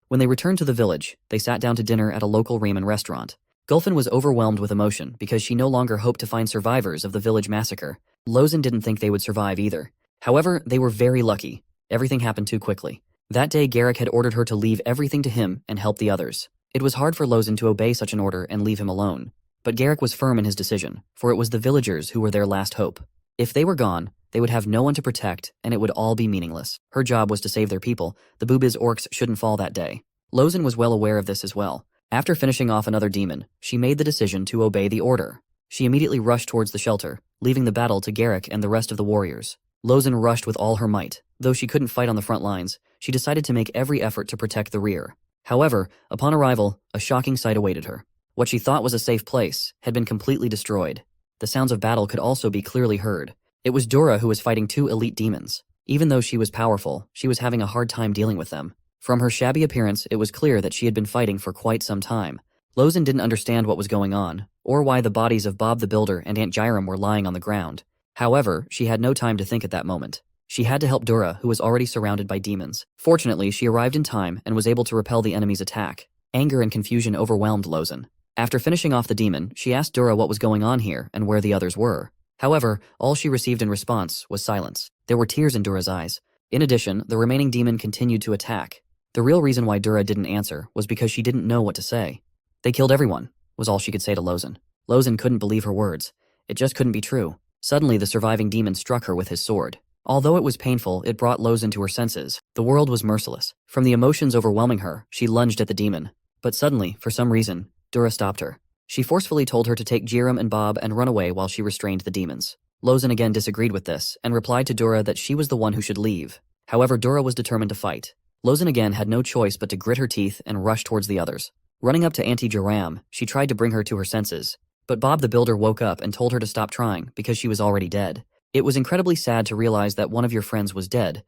When they returned to the village, they sat down to dinner at a local ramen restaurant. Gulfin was overwhelmed with emotion because she no longer hoped to find survivors of the village massacre. Lozin didn't think they would survive either. However, they were very lucky. Everything happened too quickly. That day, Garrick had ordered her to leave everything to him and help the others. It was hard for Lozin to obey such an order and leave him alone. But Garrick was firm in his decision, for it was the villagers who were their last hope. If they were gone, they would have no one to protect, and it would all be meaningless. Her job was to save their people. The Boobiz orcs shouldn't fall that day. Lozin was well aware of this as well. After finishing off another demon, she made the decision to obey the order. She immediately rushed towards the shelter, leaving the battle to Garrick and the rest of the warriors. Lozin rushed with all her might. Though she couldn't fight on the front lines, she decided to make every effort to protect the rear. However, upon arrival, a shocking sight awaited her. What she thought was a safe place had been completely destroyed. The sounds of battle could also be clearly heard. It was Dura who was fighting two elite demons. Even though she was powerful, she was having a hard time dealing with them. From her shabby appearance, it was clear that she had been fighting for quite some time. Lozin didn't understand what was going on, or why the bodies of Bob the Builder and Aunt Gyram were lying on the ground. However, she had no time to think at that moment. She had to help Dura, who was already surrounded by demons. Fortunately, she arrived in time and was able to repel the enemy's attack. Anger and confusion overwhelmed Lozin. After finishing off the demon, she asked Dura what was going on here and where the others were. However, all she received in response was silence. There were tears in Dura's eyes. In addition, the remaining demon continued to attack. The real reason why Dura didn't answer was because she didn't know what to say. "They killed everyone," was all she could say to Lozin. Lozin couldn't believe her words. It just couldn't be true. Suddenly, the surviving demon struck her with his sword. Although it was painful, it brought Lozin to her senses. The world was merciless. From the emotions overwhelming her, she lunged at the demon. But suddenly, for some reason, Dura stopped her. She forcefully told her to take Gyram and Bob and run away while she restrained the demons. Lozin again disagreed with this and replied to Dura that she was the one who should leave. However, Dura was determined to fight. Lozin again had no choice but to grit her teeth and rush towards the others. Running up to Auntie Gyram, she tried to bring her to her senses. But Bob the Builder woke up and told her to stop trying because she was already dead. It was incredibly sad to realize that one of your friends was dead.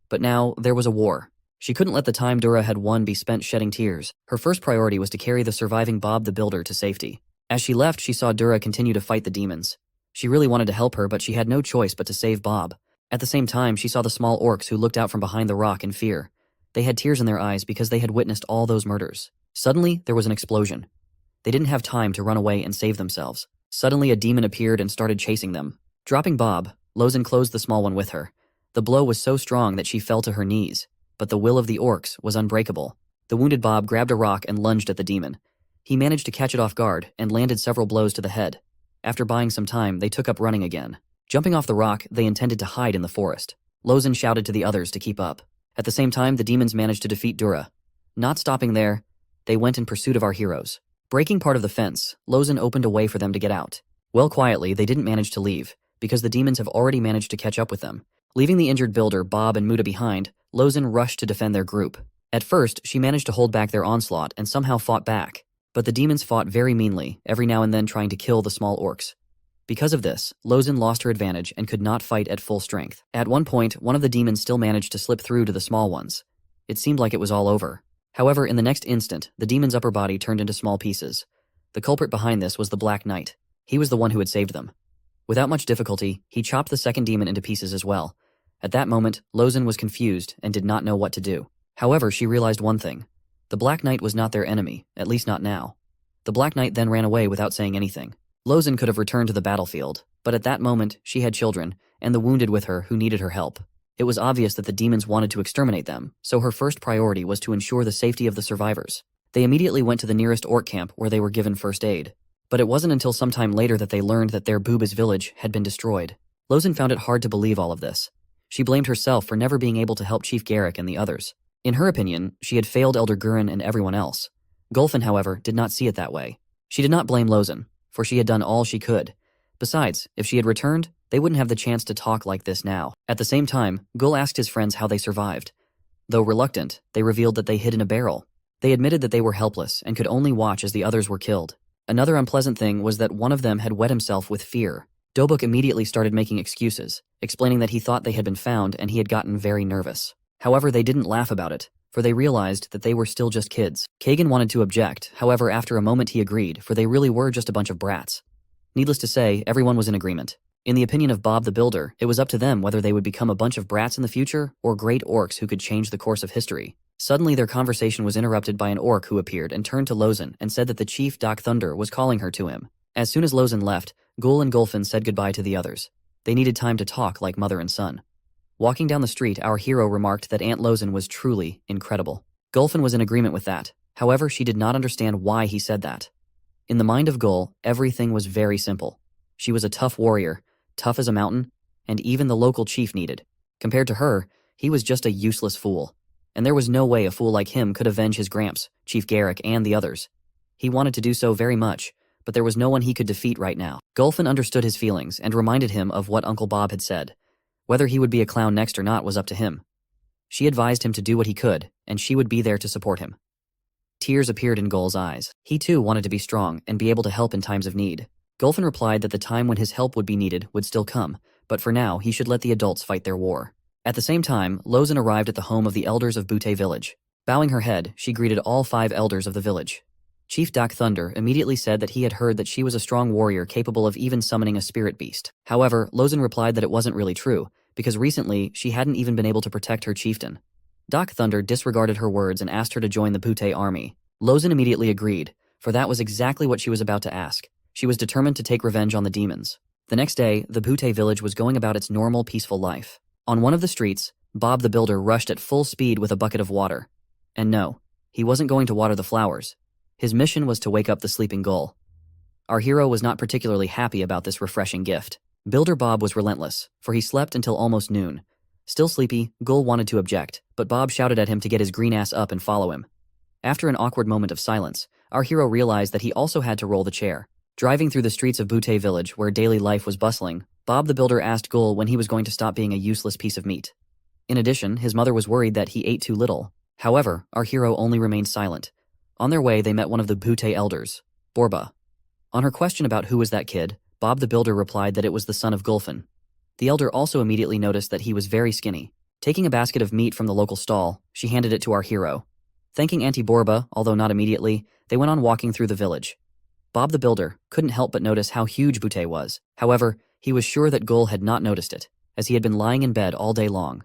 But now, there was a war. She couldn't let the time Dura had won be spent shedding tears. Her first priority was to carry the surviving Bob the Builder to safety. As she left, she saw Dura continue to fight the demons. She really wanted to help her, but she had no choice but to save Bob. At the same time, she saw the small orcs who looked out from behind the rock in fear. They had tears in their eyes because they had witnessed all those murders. Suddenly, there was an explosion. They didn't have time to run away and save themselves. Suddenly, a demon appeared and started chasing them. Dropping Bob, Lozin closed the small one with her. The blow was so strong that she fell to her knees. But the will of the orcs was unbreakable. The wounded Bob grabbed a rock and lunged at the demon. He managed to catch it off guard and landed several blows to the head. After buying some time, they took up running again. Jumping off the rock, they intended to hide in the forest. Lozin shouted to the others to keep up. At the same time, the demons managed to defeat Dura. Not stopping there, they went in pursuit of our heroes. Breaking part of the fence, Lozin opened a way for them to get out. Well, quietly, they didn't manage to leave, because the demons have already managed to catch up with them. Leaving the injured builder, Bob and Muda behind, Lozin rushed to defend their group. At first, she managed to hold back their onslaught and somehow fought back. But the demons fought very meanly, every now and then trying to kill the small orcs. Because of this, Lozin lost her advantage and could not fight at full strength. At one point, one of the demons still managed to slip through to the small ones. It seemed like it was all over. However, in the next instant, the demon's upper body turned into small pieces. The culprit behind this was the Black Knight. He was the one who had saved them. Without much difficulty, he chopped the second demon into pieces as well. At that moment, Lozin was confused and did not know what to do. However, she realized one thing. The Black Knight was not their enemy, at least not now. The Black Knight then ran away without saying anything. Lozin could have returned to the battlefield, but at that moment, she had children, and the wounded with her who needed her help. It was obvious that the demons wanted to exterminate them, so her first priority was to ensure the safety of the survivors. They immediately went to the nearest orc camp where they were given first aid. But it wasn't until some time later that they learned that their Boobiz village had been destroyed. Lozin found it hard to believe all of this. She blamed herself for never being able to help Chief Garrick and the others. In her opinion, she had failed Elder Gurin and everyone else. Gulfin, however, did not see it that way. She did not blame Lozin, for she had done all she could. Besides, if she had returned, they wouldn't have the chance to talk like this now. At the same time, Gul asked his friends how they survived. Though reluctant, they revealed that they hid in a barrel. They admitted that they were helpless and could only watch as the others were killed. Another unpleasant thing was that one of them had wet himself with fear. Dobuk immediately started making excuses, explaining that he thought they had been found and he had gotten very nervous. However, they didn't laugh about it, for they realized that they were still just kids. Kagan wanted to object, however after a moment he agreed, for they really were just a bunch of brats. Needless to say, everyone was in agreement. In the opinion of Bob the Builder, it was up to them whether they would become a bunch of brats in the future or great orcs who could change the course of history. Suddenly their conversation was interrupted by an orc who appeared and turned to Lozen and said that the chief Doc Thunder was calling her to him. As soon as Lozen left, Gul and Gulfin said goodbye to the others. They needed time to talk like mother and son. Walking down the street, our hero remarked that Aunt Lozen was truly incredible. Gulfin was in agreement with that. However, she did not understand why he said that. In the mind of Gul, everything was very simple. She was a tough warrior, tough as a mountain, and even the local chief needed. Compared to her, he was just a useless fool. And there was no way a fool like him could avenge his Gramps, Chief Garrick, and the others. He wanted to do so very much, but there was no one he could defeat right now. Gulfin understood his feelings and reminded him of what Uncle Bob had said. Whether he would be a clown next or not was up to him. She advised him to do what he could, and she would be there to support him. Tears appeared in Gul's eyes. He too wanted to be strong and be able to help in times of need. Gulfin replied that the time when his help would be needed would still come, but for now he should let the adults fight their war. At the same time, Lozen arrived at the home of the elders of Butte Village. Bowing her head, she greeted all 5 elders of the village. Chief Doc Thunder immediately said that he had heard that she was a strong warrior capable of even summoning a spirit beast. However, Lozen replied that it wasn't really true, because recently she hadn't even been able to protect her chieftain. Doc Thunder disregarded her words and asked her to join the Butte army. Lozen immediately agreed, for that was exactly what she was about to ask. She was determined to take revenge on the demons. The next day, the Butte village was going about its normal, peaceful life. On one of the streets, Bob the Builder rushed at full speed with a bucket of water. And no, he wasn't going to water the flowers. His mission was to wake up the sleeping Gul. Our hero was not particularly happy about this refreshing gift. Builder Bob was relentless, for he slept until almost noon. Still sleepy, Gul wanted to object, but Bob shouted at him to get his green ass up and follow him. After an awkward moment of silence, our hero realized that he also had to roll the chair. Driving through the streets of Butte Village, where daily life was bustling, Bob the Builder asked Gul when he was going to stop being a useless piece of meat. In addition, his mother was worried that he ate too little. However, our hero only remained silent. On their way, they met one of the Butte elders, Borba. On her question about who was that kid, Bob the Builder replied that it was the son of Gulfin. The elder also immediately noticed that he was very skinny. Taking a basket of meat from the local stall, she handed it to our hero. Thanking Auntie Borba, although not immediately, they went on walking through the village. Bob the Builder couldn't help but notice how huge Butte was. However, he was sure that Gul had not noticed it, as he had been lying in bed all day long.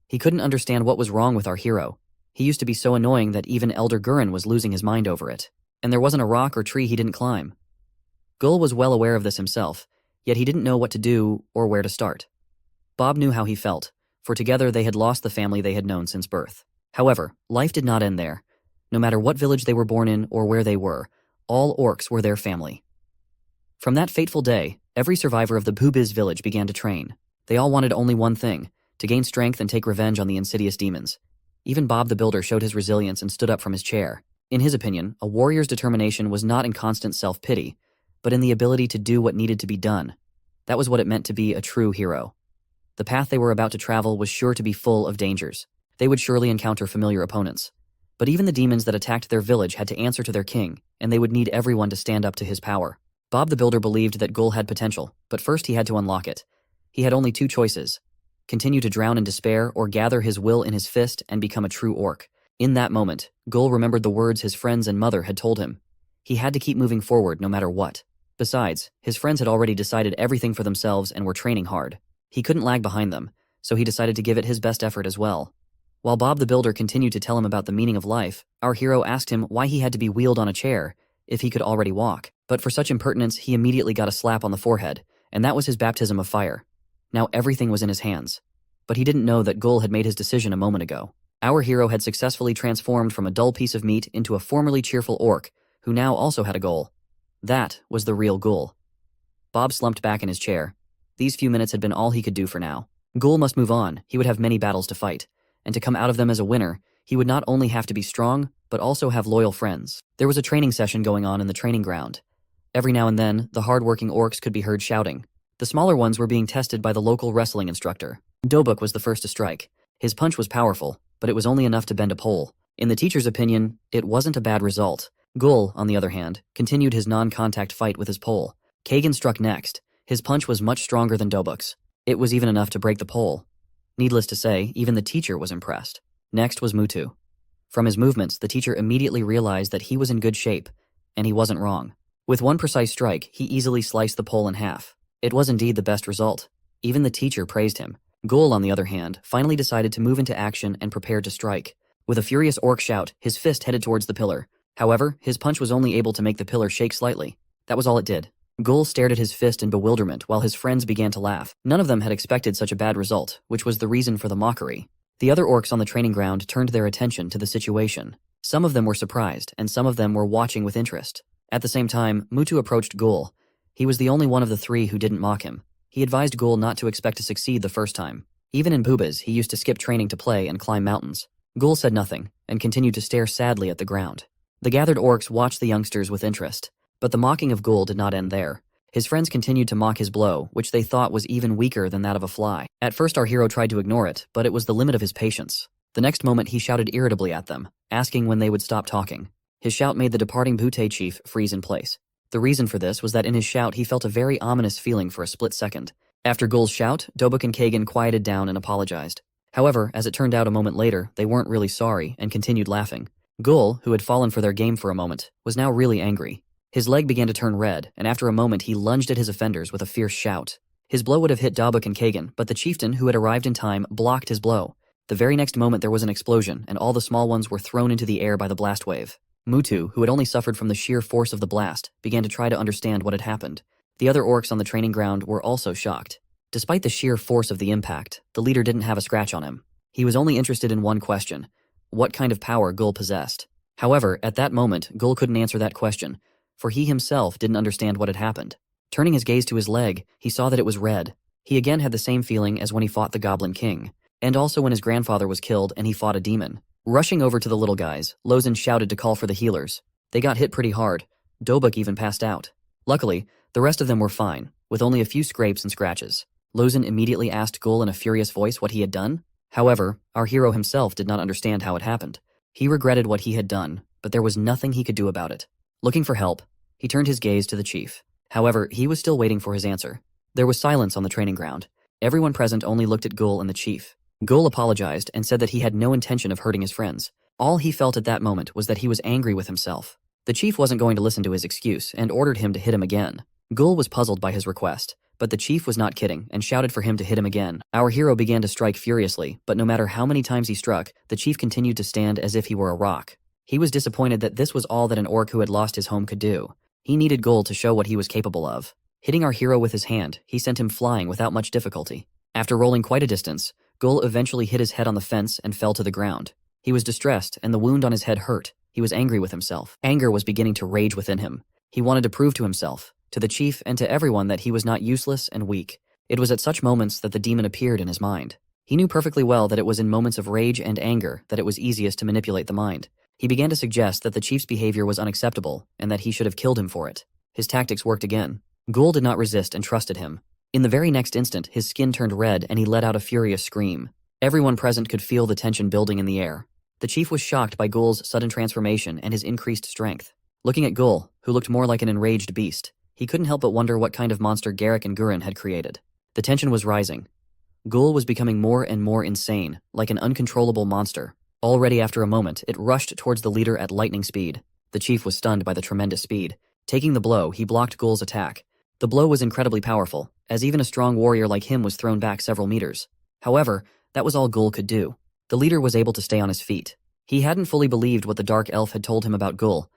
He couldn't understand what was wrong with our hero. He used to be so annoying that even Elder Gurren was losing his mind over it. And there wasn't a rock or tree he didn't climb. Gul was well aware of this himself, yet he didn't know what to do or where to start. Bob knew how he felt, for together they had lost the family they had known since birth. However, life did not end there. No matter what village they were born in or where they were, all orcs were their family. From that fateful day, every survivor of the Bubiz village began to train. They all wanted only one thing, to gain strength and take revenge on the insidious demons. Even Bob the Builder showed his resilience and stood up from his chair. In his opinion, a warrior's determination was not in constant self-pity, but in the ability to do what needed to be done. That was what it meant to be a true hero. The path they were about to travel was sure to be full of dangers. They would surely encounter familiar opponents. But even the demons that attacked their village had to answer to their king, and they would need everyone to stand up to his power. Bob the Builder believed that Gul had potential, but first he had to unlock it. He had only 2 choices: continue to drown in despair or gather his will in his fist and become a true orc. In that moment, Gul remembered the words his friends and mother had told him. He had to keep moving forward no matter what. Besides, his friends had already decided everything for themselves and were training hard. He couldn't lag behind them, so he decided to give it his best effort as well. While Bob the Builder continued to tell him about the meaning of life, our hero asked him why he had to be wheeled on a chair if he could already walk. But for such impertinence, he immediately got a slap on the forehead, and that was his baptism of fire. Now everything was in his hands. But he didn't know that Gul had made his decision a moment ago. Our hero had successfully transformed from a dull piece of meat into a formerly cheerful orc, who now also had a goal. That was the real Gul. Bob slumped back in his chair. These few minutes had been all he could do for now. Gul must move on. He would have many battles to fight. And to come out of them as a winner, he would not only have to be strong, but also have loyal friends. There was a training session going on in the training ground. Every now and then, the hard-working orcs could be heard shouting. The smaller ones were being tested by the local wrestling instructor. Dobuk was the first to strike. His punch was powerful, but it was only enough to bend a pole. In the teacher's opinion, it wasn't a bad result. Gul, on the other hand, continued his non-contact fight with his pole. Kagan struck next. His punch was much stronger than Dobuk's. It was even enough to break the pole. Needless to say, even the teacher was impressed. Next was Mutu. From his movements, the teacher immediately realized that he was in good shape, and he wasn't wrong. With one precise strike, he easily sliced the pole in half. It was indeed the best result. Even the teacher praised him. Gul, on the other hand, finally decided to move into action and prepared to strike. With a furious orc shout, his fist headed towards the pillar. However, his punch was only able to make the pillar shake slightly. That was all it did. Gul stared at his fist in bewilderment while his friends began to laugh. None of them had expected such a bad result, which was the reason for the mockery. The other orcs on the training ground turned their attention to the situation. Some of them were surprised, and some of them were watching with interest. At the same time, Mutu approached Gul. He was the only one of the three who didn't mock him. He advised Gul not to expect to succeed the first time. Even in Bubas, he used to skip training to play and climb mountains. Gul said nothing, and continued to stare sadly at the ground. The gathered orcs watched the youngsters with interest. But the mocking of Gul did not end there. His friends continued to mock his blow, which they thought was even weaker than that of a fly. At first our hero tried to ignore it, but it was the limit of his patience. The next moment he shouted irritably at them, asking when they would stop talking. His shout made the departing Butte chief freeze in place. The reason for this was that in his shout he felt a very ominous feeling for a split second. After Gul's shout, Dobuk and Kagan quieted down and apologized. However, as it turned out a moment later, they weren't really sorry and continued laughing. Gul, who had fallen for their game for a moment, was now really angry. His leg began to turn red, and after a moment he lunged at his offenders with a fierce shout. His blow would have hit Dobuk and Kagan, but the chieftain, who had arrived in time, blocked his blow. The very next moment there was an explosion, and all the small ones were thrown into the air by the blast wave. Mutu, who had only suffered from the sheer force of the blast, began to try to understand what had happened. The other orcs on the training ground were also shocked. Despite the sheer force of the impact, the leader didn't have a scratch on him. He was only interested in one question: what kind of power Gul possessed. However, at that moment, Gul couldn't answer that question, for he himself didn't understand what had happened. Turning his gaze to his leg, he saw that it was red. He again had the same feeling as when he fought the Goblin King, and also when his grandfather was killed and he fought a demon. Rushing over to the little guys, Lozin shouted to call for the healers. They got hit pretty hard. Dobuk even passed out. Luckily, the rest of them were fine, with only a few scrapes and scratches. Lozin immediately asked Gul in a furious voice what he had done. However, our hero himself did not understand how it happened. He regretted what he had done, but there was nothing he could do about it. Looking for help, he turned his gaze to the chief. However, he was still waiting for his answer. There was silence on the training ground. Everyone present only looked at Gul and the chief. Gul apologized and said that he had no intention of hurting his friends. All he felt at that moment was that he was angry with himself. The chief wasn't going to listen to his excuse and ordered him to hit him again. Gul was puzzled by his request, but the chief was not kidding and shouted for him to hit him again. Our hero began to strike furiously, but no matter how many times he struck, the chief continued to stand as if he were a rock. He was disappointed that this was all that an orc who had lost his home could do. He needed Gul to show what he was capable of. Hitting our hero with his hand, he sent him flying without much difficulty. After rolling quite a distance, Gul eventually hit his head on the fence and fell to the ground. He was distressed, and the wound on his head hurt. He was angry with himself. Anger was beginning to rage within him. He wanted to prove to himself, to the chief, and to everyone that he was not useless and weak. It was at such moments that the demon appeared in his mind. He knew perfectly well that it was in moments of rage and anger that it was easiest to manipulate the mind. He began to suggest that the chief's behavior was unacceptable and that he should have killed him for it. His tactics worked again. Gul did not resist and trusted him. In the very next instant, his skin turned red and he let out a furious scream. Everyone present could feel the tension building in the air. The chief was shocked by Gul's sudden transformation and his increased strength. Looking at Gul, who looked more like an enraged beast, he couldn't help but wonder what kind of monster Garrick and Gurren had created. The tension was rising. Gul was becoming more and more insane, like an uncontrollable monster. Already after a moment, it rushed towards the leader at lightning speed. The chief was stunned by the tremendous speed. Taking the blow, he blocked Gul's attack. The blow was incredibly powerful, as even a strong warrior like him was thrown back several meters. However, that was all Gul could do. The leader was able to stay on his feet. He hadn't fully believed what the dark elf had told him about Gul,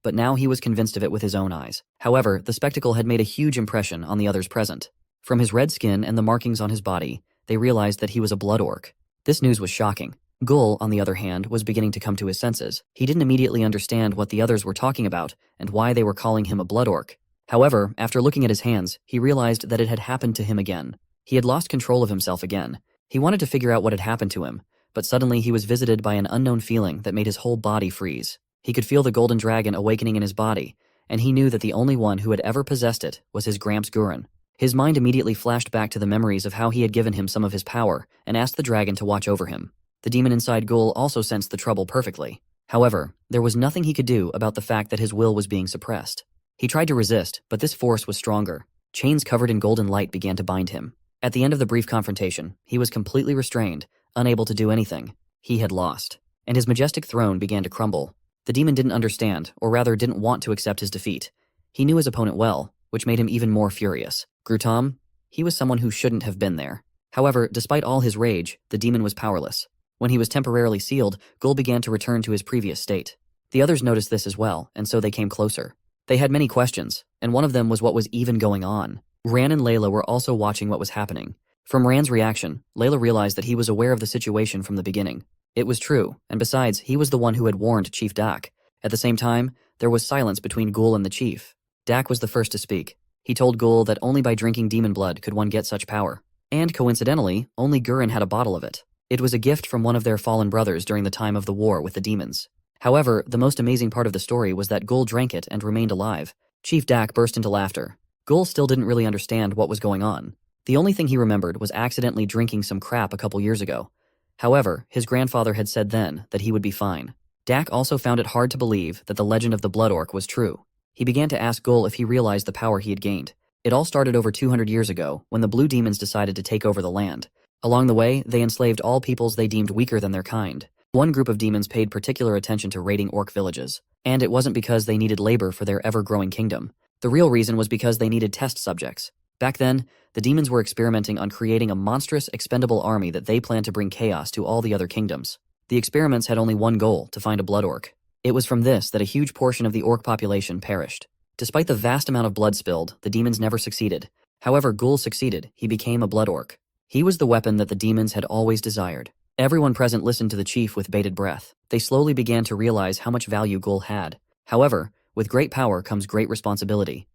but now he was convinced of it with his own eyes. However, the spectacle had made a huge impression on the others present. From his red skin and the markings on his body, they realized that he was a blood orc. This news was shocking. Gul, on the other hand, was beginning to come to his senses. He didn't immediately understand what the others were talking about and why they were calling him a blood orc. However, after looking at his hands, he realized that it had happened to him again. He had lost control of himself again. He wanted to figure out what had happened to him, but suddenly he was visited by an unknown feeling that made his whole body freeze. He could feel the golden dragon awakening in his body, and he knew that the only one who had ever possessed it was his Gramps Gurren. His mind immediately flashed back to the memories of how he had given him some of his power and asked the dragon to watch over him. The demon inside Gul also sensed the trouble perfectly. However, there was nothing he could do about the fact that his will was being suppressed. He tried to resist, but this force was stronger. Chains covered in golden light began to bind him. At the end of the brief confrontation, he was completely restrained, unable to do anything. He had lost, and his majestic throne began to crumble. The demon didn't understand, or rather didn't want to accept his defeat. He knew his opponent well, which made him even more furious. Grutam, he was someone who shouldn't have been there. However, despite all his rage, the demon was powerless. When he was temporarily sealed, Gul began to return to his previous state. The others noticed this as well, and so they came closer. They had many questions, and one of them was what was even going on. Ran and Layla were also watching what was happening. From Ran's reaction, Layla realized that he was aware of the situation from the beginning. It was true, and besides, he was the one who had warned Chief Dak. At the same time, there was silence between Gul and the chief. Dak was the first to speak. He told Gul that only by drinking demon blood could one get such power. And coincidentally, only Gurren had a bottle of it. It was a gift from one of their fallen brothers during the time of the war with the demons. However, the most amazing part of the story was that Gul drank it and remained alive. Chief Dak burst into laughter. Gul still didn't really understand what was going on. The only thing he remembered was accidentally drinking some crap a couple years ago. However, his grandfather had said then that he would be fine. Dak also found it hard to believe that the legend of the Blood Orc was true. He began to ask Gul if he realized the power he had gained. It all started over 200 years ago when the blue demons decided to take over the land. Along the way, they enslaved all peoples they deemed weaker than their kind. One group of demons paid particular attention to raiding orc villages. And it wasn't because they needed labor for their ever-growing kingdom. The real reason was because they needed test subjects. Back then, the demons were experimenting on creating a monstrous, expendable army that they planned to bring chaos to all the other kingdoms. The experiments had only one goal, to find a blood orc. It was from this that a huge portion of the orc population perished. Despite the vast amount of blood spilled, the demons never succeeded. However, Gul succeeded. He became a blood orc. He was the weapon that the demons had always desired. Everyone present listened to the chief with bated breath. They slowly began to realize how much value Gul had. However, with great power comes great responsibility.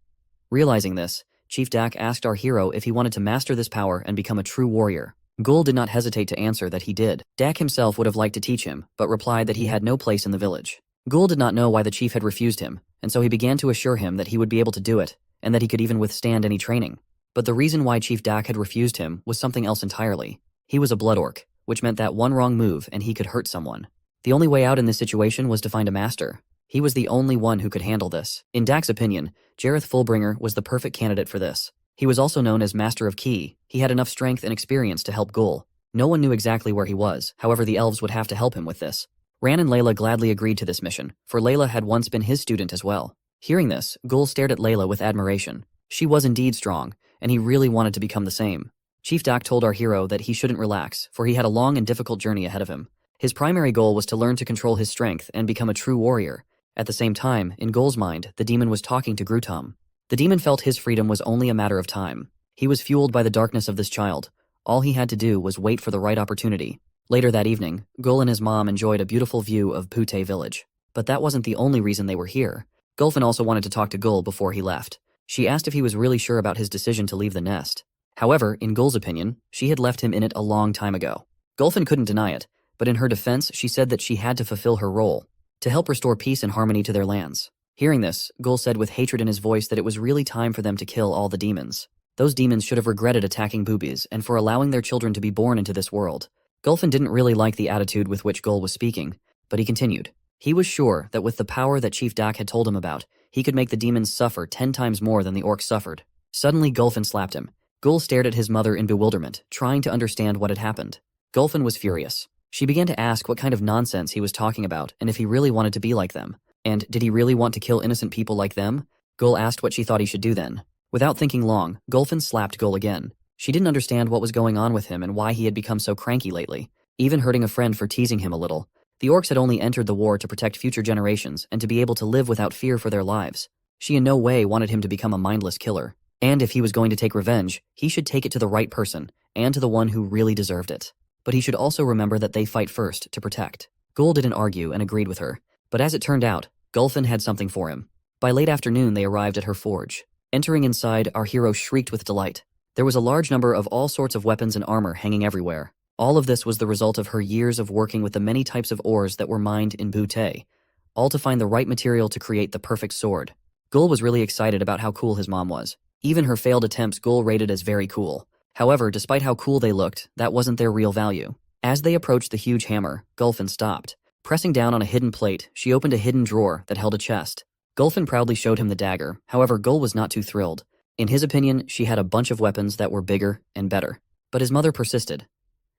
Realizing this, Chief Dak asked our hero if he wanted to master this power and become a true warrior. Gul did not hesitate to answer that he did. Dak himself would have liked to teach him, but replied that he had no place in the village. Gul did not know why the chief had refused him, and so he began to assure him that he would be able to do it, and that he could even withstand any training. But the reason why Chief Dak had refused him was something else entirely. He was a blood orc, which meant that one wrong move and he could hurt someone. The only way out in this situation was to find a master. He was the only one who could handle this. In Dak's opinion, Jareth Fullbringer was the perfect candidate for this. He was also known as Master of Ki. He had enough strength and experience to help Gul. No one knew exactly where he was, however the elves would have to help him with this. Ran and Layla gladly agreed to this mission, for Layla had once been his student as well. Hearing this, Gul stared at Layla with admiration. She was indeed strong, and he really wanted to become the same. Chief Dak told our hero that he shouldn't relax, for he had a long and difficult journey ahead of him. His primary goal was to learn to control his strength and become a true warrior. At the same time, in Gul's mind, the demon was talking to Grutom. The demon felt his freedom was only a matter of time. He was fueled by the darkness of this child. All he had to do was wait for the right opportunity. Later that evening, Gul and his mom enjoyed a beautiful view of Pute village. But that wasn't the only reason they were here. Gulfin also wanted to talk to Gul before he left. She asked if he was really sure about his decision to leave the nest. However, in Gul's opinion, she had left him in it a long time ago. Gulfin couldn't deny it, but in her defense, she said that she had to fulfill her role, to help restore peace and harmony to their lands. Hearing this, Gul said with hatred in his voice that it was really time for them to kill all the demons. Those demons should have regretted attacking boobies and for allowing their children to be born into this world. Gulfin didn't really like the attitude with which Gul was speaking, but he continued. He was sure that with the power that Chief Dak had told him about, he could make the demons suffer 10 times more than the orcs suffered. Suddenly, Gulfin slapped him. Gul stared at his mother in bewilderment, trying to understand what had happened. Gulfin was furious. She began to ask what kind of nonsense he was talking about and if he really wanted to be like them. And did he really want to kill innocent people like them? Gul asked what she thought he should do then. Without thinking long, Gulfin slapped Gul again. She didn't understand what was going on with him and why he had become so cranky lately, even hurting a friend for teasing him a little. The orcs had only entered the war to protect future generations and to be able to live without fear for their lives. She in no way wanted him to become a mindless killer. And if he was going to take revenge, he should take it to the right person, and to the one who really deserved it. But he should also remember that they fight first to protect. Gul didn't argue and agreed with her. But as it turned out, Gulfin had something for him. By late afternoon, they arrived at her forge. Entering inside, our hero shrieked with delight. There was a large number of all sorts of weapons and armor hanging everywhere. All of this was the result of her years of working with the many types of ores that were mined in Butte, all to find the right material to create the perfect sword. Gul was really excited about how cool his mom was. Even her failed attempts Gul rated as very cool. However, despite how cool they looked, that wasn't their real value. As they approached the huge hammer, Gulfin stopped. Pressing down on a hidden plate, she opened a hidden drawer that held a chest. Gulfin proudly showed him the dagger, however Gul was not too thrilled. In his opinion, she had a bunch of weapons that were bigger and better. But his mother persisted.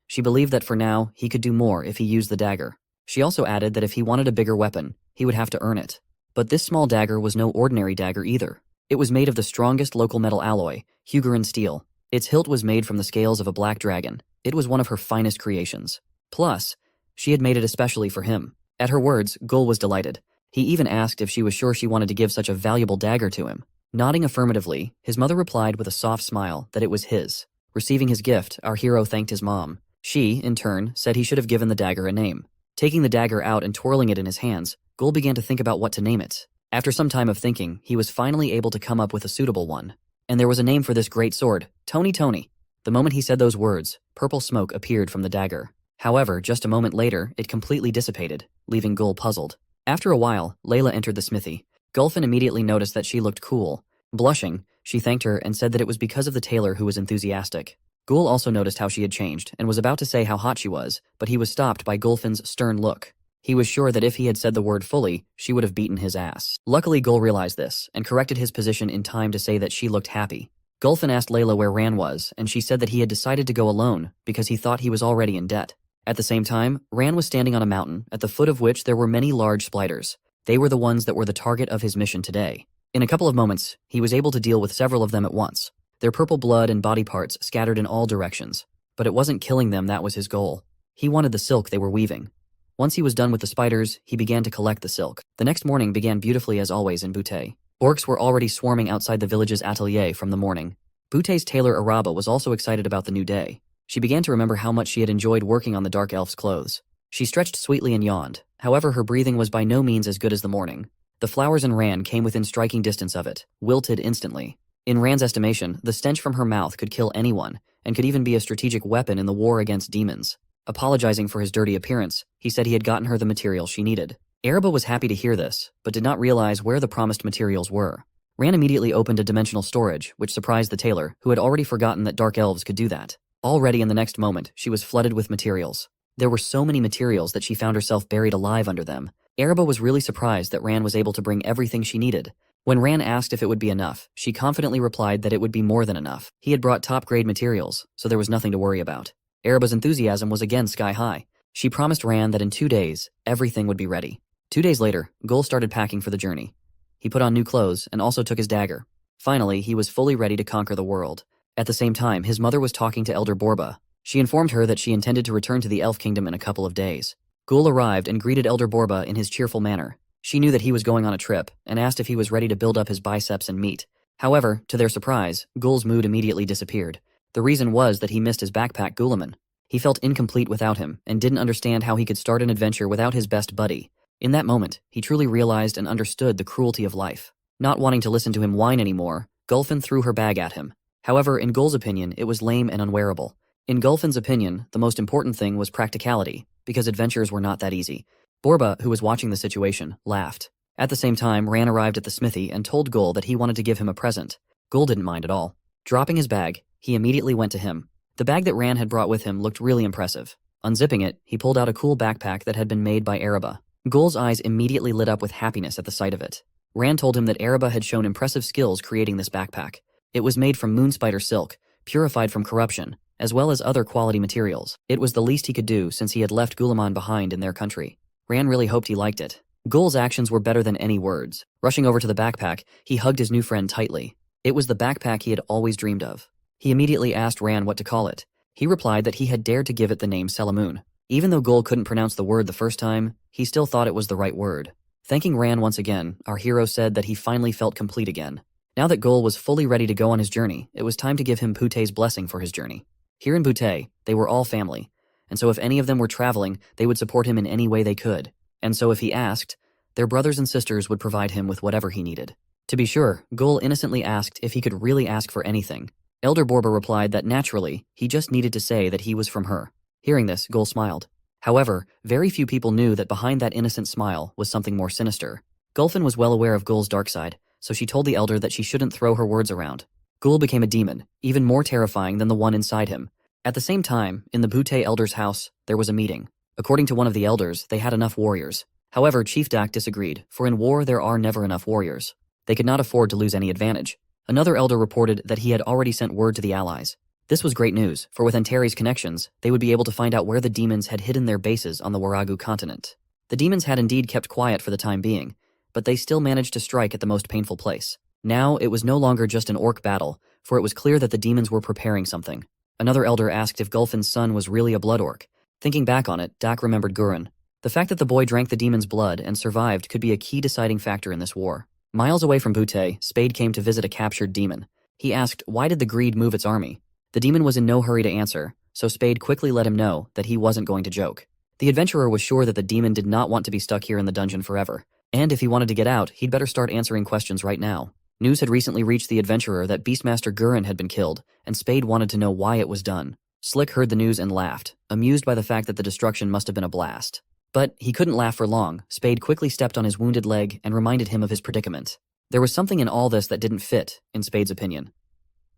She believed that for now, he could do more if he used the dagger. She also added that if he wanted a bigger weapon, he would have to earn it. But this small dagger was no ordinary dagger either. It was made of the strongest local metal alloy, Hugerin steel. Its hilt was made from the scales of a black dragon. It was one of her finest creations. Plus, She had made it especially for him. At her words, Gul was delighted. He even asked if she was sure she wanted to give such a valuable dagger to him. Nodding affirmatively, his mother replied with a soft smile that it was his. Receiving his gift, our hero thanked his mom. She, in turn, said he should have given the dagger a name. Taking the dagger out and twirling it in his hands, Gul began to think about what to name it. After some time of thinking, he was finally able to come up with a suitable one. And there was a name for this great sword, Tony Tony. The moment he said those words, purple smoke appeared from the dagger. However, just a moment later, it completely dissipated, leaving Gul puzzled. After a while, Layla entered the smithy. Gulfin immediately noticed that she looked cool. Blushing, she thanked her and said that it was because of the tailor who was enthusiastic. Gul also noticed how she had changed and was about to say how hot she was, but he was stopped by Gulfin's stern look. He was sure that if he had said the word fully, she would have beaten his ass. Luckily, Gul realized this and corrected his position in time to say that she looked happy. Gulfin asked Layla where Ran was, and she said that he had decided to go alone because he thought he was already in debt. At the same time, Ran was standing on a mountain, at the foot of which there were many large spiders. They were the ones that were the target of his mission today. In a couple of moments, he was able to deal with several of them at once. Their purple blood and body parts scattered in all directions. But it wasn't killing them that was his goal. He wanted the silk they were weaving. Once he was done with the spiders, he began to collect the silk. The next morning began beautifully as always in Butte. Orcs were already swarming outside the village's atelier from the morning. Butte's tailor Araba was also excited about the new day. She began to remember how much she had enjoyed working on the dark elf's clothes. She stretched sweetly and yawned. However, her breathing was by no means as good as the morning. The flowers in Ran came within striking distance of it, wilted instantly. In Ran's estimation, the stench from her mouth could kill anyone, and could even be a strategic weapon in the war against demons. Apologizing for his dirty appearance, he said he had gotten her the material she needed. Araba was happy to hear this, but did not realize where the promised materials were. Ran immediately opened a dimensional storage, which surprised the tailor, who had already forgotten that dark elves could do that. Already in the next moment, she was flooded with materials. There were so many materials that she found herself buried alive under them. Araba was really surprised that Ran was able to bring everything she needed. When Ran asked if it would be enough, she confidently replied that it would be more than enough. He had brought top-grade materials, so there was nothing to worry about. Araba's enthusiasm was again sky-high. She promised Ran that in 2 days, everything would be ready. 2 days later, Gul started packing for the journey. He put on new clothes and also took his dagger. Finally, he was fully ready to conquer the world. At the same time, his mother was talking to Elder Borba. She informed her that she intended to return to the Elf Kingdom in a couple of days. Gul arrived and greeted Elder Borba in his cheerful manner. She knew that he was going on a trip and asked if he was ready to build up his biceps and meat. However, to their surprise, Gul's mood immediately disappeared. The reason was that he missed his backpack Gulaman. He felt incomplete without him and didn't understand how he could start an adventure without his best buddy. In that moment, he truly realized and understood the cruelty of life. Not wanting to listen to him whine anymore, Gulfin threw her bag at him. However, in Gul's opinion, it was lame and unwearable. In Gulfin's opinion, the most important thing was practicality, because adventures were not that easy. Borba, who was watching the situation, laughed. At the same time, Ran arrived at the smithy and told Gul that he wanted to give him a present. Gul didn't mind at all. Dropping his bag, he immediately went to him. The bag that Ran had brought with him looked really impressive. Unzipping it, he pulled out a cool backpack that had been made by Araba. Gul's eyes immediately lit up with happiness at the sight of it. Ran told him that Araba had shown impressive skills creating this backpack. It was made from moonspider silk, purified from corruption, as well as other quality materials. It was the least he could do since he had left Gulaman behind in their country. Ran really hoped he liked it. Gul's actions were better than any words. Rushing over to the backpack, he hugged his new friend tightly. It was the backpack he had always dreamed of. He immediately asked Ran what to call it. He replied that he had dared to give it the name Selamun. Even though Gul couldn't pronounce the word the first time, he still thought it was the right word. Thanking Ran once again, our hero said that he finally felt complete again. Now that Gul was fully ready to go on his journey, it was time to give him Butte's blessing for his journey. Here in Butte, they were all family, and so if any of them were traveling, they would support him in any way they could. And so if he asked, their brothers and sisters would provide him with whatever he needed. To be sure, Gul innocently asked if he could really ask for anything. Elder Borba replied that naturally, he just needed to say that he was from her. Hearing this, Gul smiled. However, very few people knew that behind that innocent smile was something more sinister. Gulfin was well aware of Gul's dark side, so she told the elder that she shouldn't throw her words around. Gul became a demon, even more terrifying than the one inside him. At the same time, in the Butte elder's house, there was a meeting. According to one of the elders, they had enough warriors. However, Chief Dak disagreed, for in war there are never enough warriors. They could not afford to lose any advantage. Another elder reported that he had already sent word to the allies. This was great news, for with Antari's connections, they would be able to find out where the demons had hidden their bases on the Waragu continent. The demons had indeed kept quiet for the time being, but they still managed to strike at the most painful place. Now, it was no longer just an orc battle, for it was clear that the demons were preparing something. Another elder asked if Gulfin's son was really a blood orc. Thinking back on it, Dak remembered Gurren. The fact that the boy drank the demon's blood and survived could be a key deciding factor in this war. Miles away from Butte, Spade came to visit a captured demon. He asked, why did the greed move its army? The demon was in no hurry to answer, so Spade quickly let him know that he wasn't going to joke. The adventurer was sure that the demon did not want to be stuck here in the dungeon forever, and if he wanted to get out, he'd better start answering questions right now. News had recently reached the adventurer that Beastmaster Gurren had been killed, and Spade wanted to know why it was done. Slick heard the news and laughed, amused by the fact that the destruction must have been a blast. But he couldn't laugh for long. Spade quickly stepped on his wounded leg and reminded him of his predicament. There was something in all this that didn't fit, in Spade's opinion.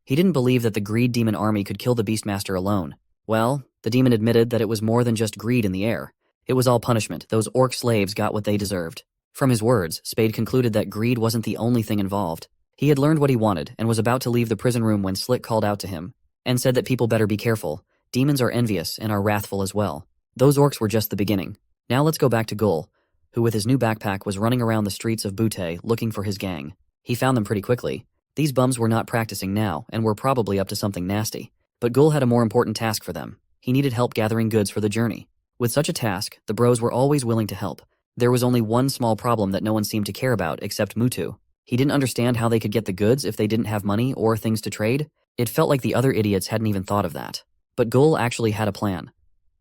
He didn't believe that the Greed Demon army could kill the Beastmaster alone. Well, the demon admitted that it was more than just greed in the air. It was all punishment. Those orc slaves got what they deserved. From his words, Spade concluded that greed wasn't the only thing involved. He had learned what he wanted and was about to leave the prison room when Slick called out to him and said that people better be careful. Demons are envious and are wrathful as well. Those orcs were just the beginning. Now let's go back to Gul, who with his new backpack was running around the streets of Butte looking for his gang. He found them pretty quickly. These bums were not practicing now and were probably up to something nasty. But Gul had a more important task for them. He needed help gathering goods for the journey. With such a task, the bros were always willing to help. There was only one small problem that no one seemed to care about except Mutu. He didn't understand how they could get the goods if they didn't have money or things to trade. It felt like the other idiots hadn't even thought of that. But Gul actually had a plan.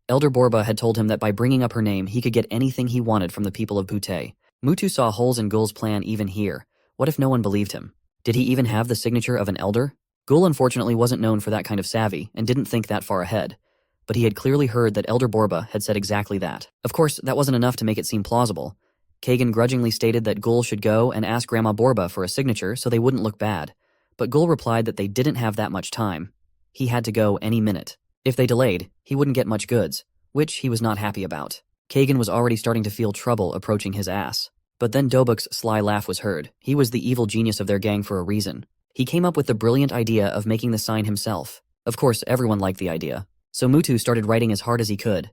Elder Borba had told him that by bringing up her name, he could get anything he wanted from the people of Butte. Mutu saw holes in Gul's plan even here. What if no one believed him? Did he even have the signature of an elder? Gul unfortunately wasn't known for that kind of savvy and didn't think that far ahead. But he had clearly heard that Elder Borba had said exactly that. Of course, that wasn't enough to make it seem plausible. Kagan grudgingly stated that Gul should go and ask Grandma Borba for a signature so they wouldn't look bad. But Gul replied that they didn't have that much time. He had to go any minute. If they delayed, he wouldn't get much goods, which he was not happy about. Kagan was already starting to feel trouble approaching his ass. But then Dobuk's sly laugh was heard. He was the evil genius of their gang for a reason. He came up with the brilliant idea of making the sign himself. Of course, everyone liked the idea. So Mutu started writing as hard as he could.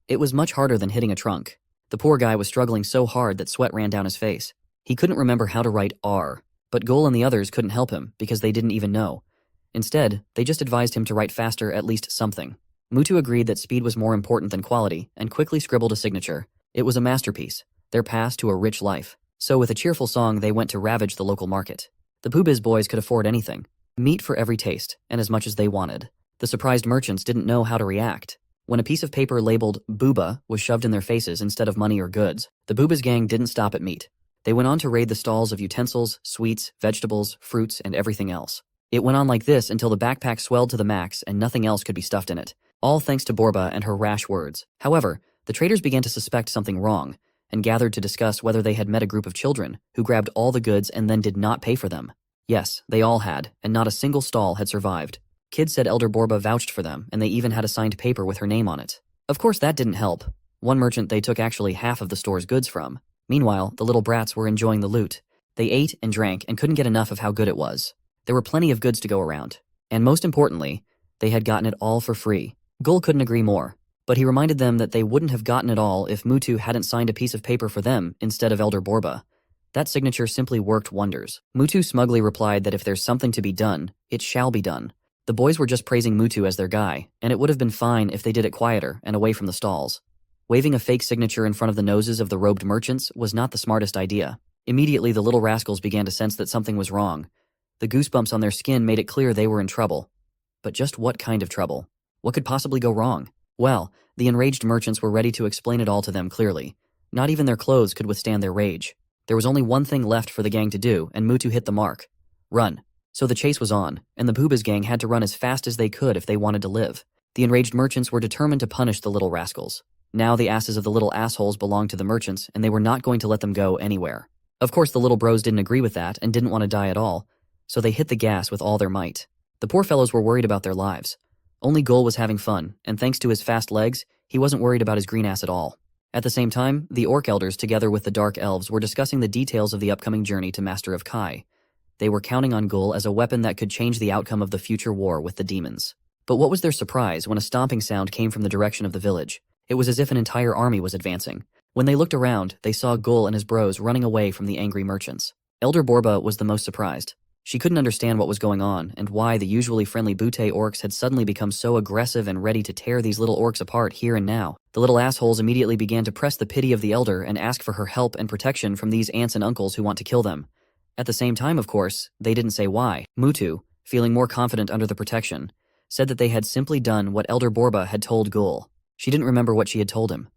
It was much harder than hitting a trunk. The poor guy was struggling so hard that sweat ran down his face. He couldn't remember how to write R. But Gul and the others couldn't help him because they didn't even know. Instead, they just advised him to write faster at least something. Mutu agreed that speed was more important than quality and quickly scribbled a signature. It was a masterpiece, their path to a rich life. So with a cheerful song, they went to ravage the local market. The Poobiz boys could afford anything. Meat for every taste, and as much as they wanted. The surprised merchants didn't know how to react. When a piece of paper labeled Booba was shoved in their faces instead of money or goods, the Booba's gang didn't stop at meat. They went on to raid the stalls of utensils, sweets, vegetables, fruits, and everything else. It went on like this until the backpack swelled to the max and nothing else could be stuffed in it. All thanks to Borba and her rash words. However, the traders began to suspect something wrong and gathered to discuss whether they had met a group of children who grabbed all the goods and then did not pay for them. Yes, they all had, and not a single stall had survived. Kids said Elder Borba vouched for them, and they even had a signed paper with her name on it. Of course, that didn't help. One merchant they took actually half of the store's goods from. Meanwhile, the little brats were enjoying the loot. They ate and drank and couldn't get enough of how good it was. There were plenty of goods to go around. And most importantly, they had gotten it all for free. Gul couldn't agree more, but he reminded them that they wouldn't have gotten it all if Mutu hadn't signed a piece of paper for them instead of Elder Borba. That signature simply worked wonders. Mutu smugly replied that if there's something to be done, it shall be done. The boys were just praising Mutu as their guy, and it would have been fine if they did it quieter and away from the stalls. Waving a fake signature in front of the noses of the robed merchants was not the smartest idea. Immediately, the little rascals began to sense that something was wrong. The goosebumps on their skin made it clear they were in trouble. But just what kind of trouble? What could possibly go wrong? Well, the enraged merchants were ready to explain it all to them clearly. Not even their clothes could withstand their rage. There was only one thing left for the gang to do, and Mutu hit the mark. Run. So the chase was on, and the Poobiz gang had to run as fast as they could if they wanted to live. The enraged merchants were determined to punish the little rascals. Now the asses of the little assholes belonged to the merchants, and they were not going to let them go anywhere. Of course, the little bros didn't agree with that and didn't want to die at all, so they hit the gas with all their might. The poor fellows were worried about their lives. Only Gul was having fun, and thanks to his fast legs, he wasn't worried about his green ass at all. At the same time, the Orc Elders together with the Dark Elves were discussing the details of the upcoming journey to Master of Kai. They were counting on Gul as a weapon that could change the outcome of the future war with the demons. But what was their surprise when a stomping sound came from the direction of the village? It was as if an entire army was advancing. When they looked around, they saw Gul and his bros running away from the angry merchants. Elder Borba was the most surprised. She couldn't understand what was going on and why the usually friendly Butte orcs had suddenly become so aggressive and ready to tear these little orcs apart here and now. The little assholes immediately began to press the pity of the elder and ask for her help and protection from these aunts and uncles who want to kill them. At the same time, of course, they didn't say why. Mutu, feeling more confident under the protection, said that they had simply done what Elder Borba had told Gul. She didn't remember what she had told him,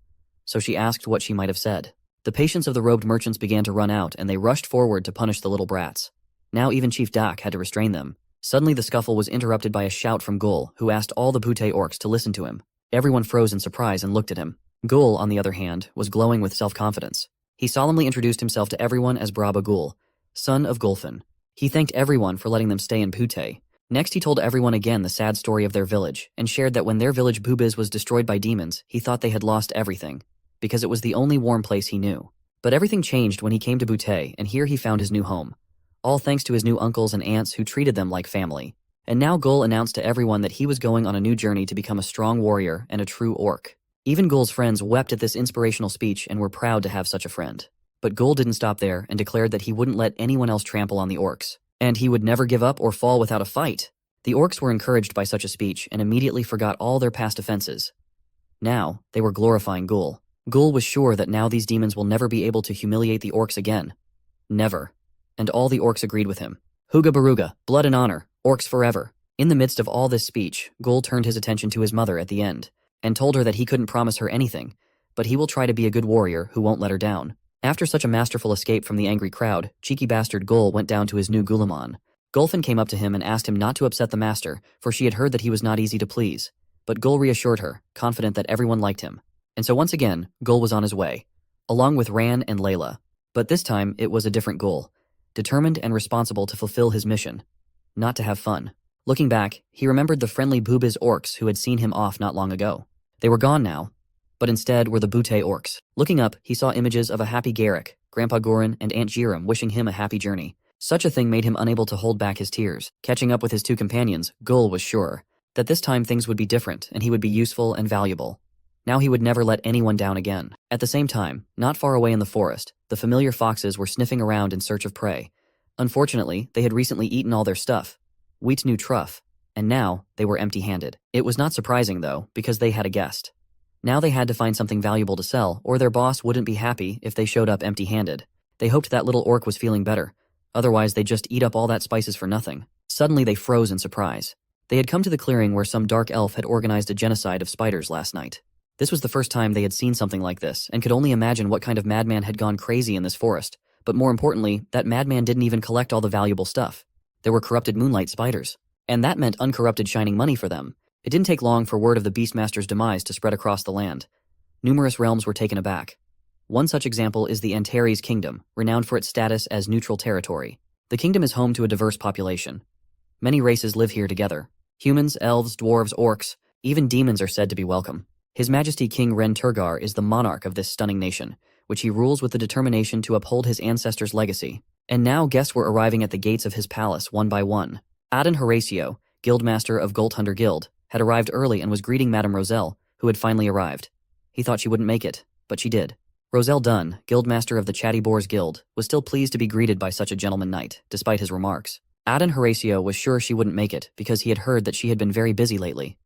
so she asked what she might have said. The patience of the robed merchants began to run out and they rushed forward to punish the little brats. Now even Chief Dak had to restrain them. Suddenly the scuffle was interrupted by a shout from Gul, who asked all the Butte orcs to listen to him. Everyone froze in surprise and looked at him. Gul, on the other hand, was glowing with self-confidence. He solemnly introduced himself to everyone as Braba Gul, son of Gulfin. He thanked everyone for letting them stay in Butte. Next he told everyone again the sad story of their village, and shared that when their village Bubiz was destroyed by demons, he thought they had lost everything, because it was the only warm place he knew. But everything changed when he came to Butte, and here he found his new home. All thanks to his new uncles and aunts who treated them like family. And now Gul announced to everyone that he was going on a new journey to become a strong warrior and a true orc. Even Gul's friends wept at this inspirational speech and were proud to have such a friend. But Gul didn't stop there and declared that he wouldn't let anyone else trample on the orcs. And he would never give up or fall without a fight. The orcs were encouraged by such a speech and immediately forgot all their past offenses. Now, they were glorifying Gul. Gul was sure that now these demons will never be able to humiliate the orcs again. Never. And all the orcs agreed with him. Huga Baruga, blood and honor, orcs forever. In the midst of all this speech, Gul turned his attention to his mother at the end, and told her that he couldn't promise her anything, but he will try to be a good warrior who won't let her down. After such a masterful escape from the angry crowd, cheeky bastard Gul went down to his new Gulamon. Gulfin came up to him and asked him not to upset the master, for she had heard that he was not easy to please. But Gul reassured her, confident that everyone liked him. And so once again, Gul was on his way, along with Ran and Layla. But this time, it was a different Gul. Determined and responsible to fulfill his mission, not to have fun. Looking back, he remembered the friendly Bubiz orcs who had seen him off not long ago. They were gone now, but instead were the Butte orcs. Looking up, he saw images of a happy Garrick, Grandpa Gorin, and Aunt Jiram wishing him a happy journey. Such a thing made him unable to hold back his tears. Catching up with his two companions, Gul was sure that this time things would be different and he would be useful and valuable. Now he would never let anyone down again. At the same time, not far away in the forest, the familiar foxes were sniffing around in search of prey. Unfortunately, they had recently eaten all their stuff, wheat new truff, and now they were empty-handed. It was not surprising, though, because they had a guest. Now they had to find something valuable to sell, or their boss wouldn't be happy if they showed up empty-handed. They hoped that little orc was feeling better. Otherwise, they'd just eat up all that spices for nothing. Suddenly, they froze in surprise. They had come to the clearing where some dark elf had organized a genocide of spiders last night. This was the first time they had seen something like this, and could only imagine what kind of madman had gone crazy in this forest. But more importantly, that madman didn't even collect all the valuable stuff. There were corrupted moonlight spiders. And that meant uncorrupted shining money for them. It didn't take long for word of the Beastmaster's demise to spread across the land. Numerous realms were taken aback. One such example is the Antares Kingdom, renowned for its status as neutral territory. The kingdom is home to a diverse population. Many races live here together. Humans, elves, dwarves, orcs, even demons are said to be welcome. His Majesty King Ren Turgar is the monarch of this stunning nation, which he rules with the determination to uphold his ancestors' legacy. And now guests were arriving at the gates of his palace one by one. Aden Horatio, guildmaster of Gold Hunter Guild, had arrived early and was greeting Madame Roselle, who had finally arrived. He thought she wouldn't make it, but she did. Roselle Dunn, guildmaster of the Chatty Boars Guild, was still pleased to be greeted by such a gentleman knight, despite his remarks. Aden Horatio was sure she wouldn't make it because he had heard that she had been very busy lately.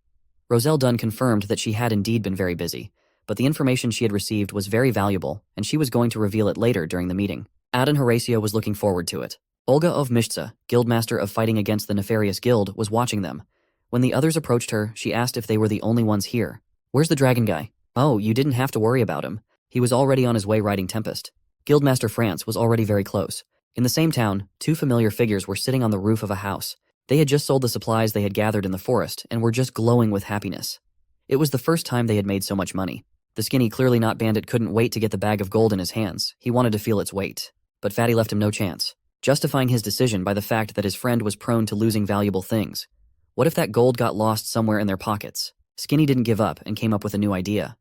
Roselle Dunn confirmed that she had indeed been very busy, but the information she had received was very valuable, and she was going to reveal it later during the meeting. Aden Horatio was looking forward to it. Olga of Mishtza, guildmaster of Fighting Against the Nefarious Guild, was watching them. When the others approached her, she asked if they were the only ones here. "Where's the dragon guy?" "Oh, you didn't have to worry about him. He was already on his way riding Tempest." Guildmaster France was already very close. In the same town, two familiar figures were sitting on the roof of a house. They had just sold the supplies they had gathered in the forest and were just glowing with happiness. It was the first time they had made so much money. The skinny, clearly not bandit couldn't wait to get the bag of gold in his hands. He wanted to feel its weight. But Fatty left him no chance, justifying his decision by the fact that his friend was prone to losing valuable things. What if that gold got lost somewhere in their pockets? Skinny didn't give up and came up with a new idea.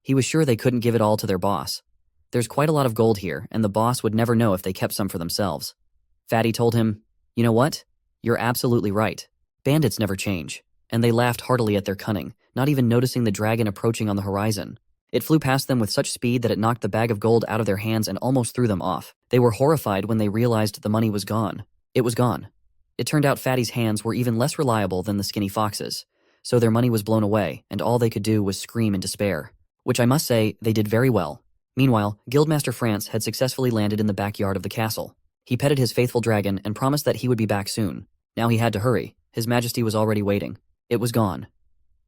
He was sure they couldn't give it all to their boss. There's quite a lot of gold here, and the boss would never know if they kept some for themselves. Fatty told him, "You know what? You're absolutely right. Bandits never change." And they laughed heartily at their cunning, not even noticing the dragon approaching on the horizon. It flew past them with such speed that it knocked the bag of gold out of their hands and almost threw them off. They were horrified when they realized the money was gone. It was gone. It turned out Fatty's hands were even less reliable than the skinny fox's, so their money was blown away, and all they could do was scream in despair. Which I must say, they did very well. Meanwhile, Guildmaster France had successfully landed in the backyard of the castle. He petted his faithful dragon and promised that he would be back soon. Now he had to hurry. His Majesty was already waiting. It was gone.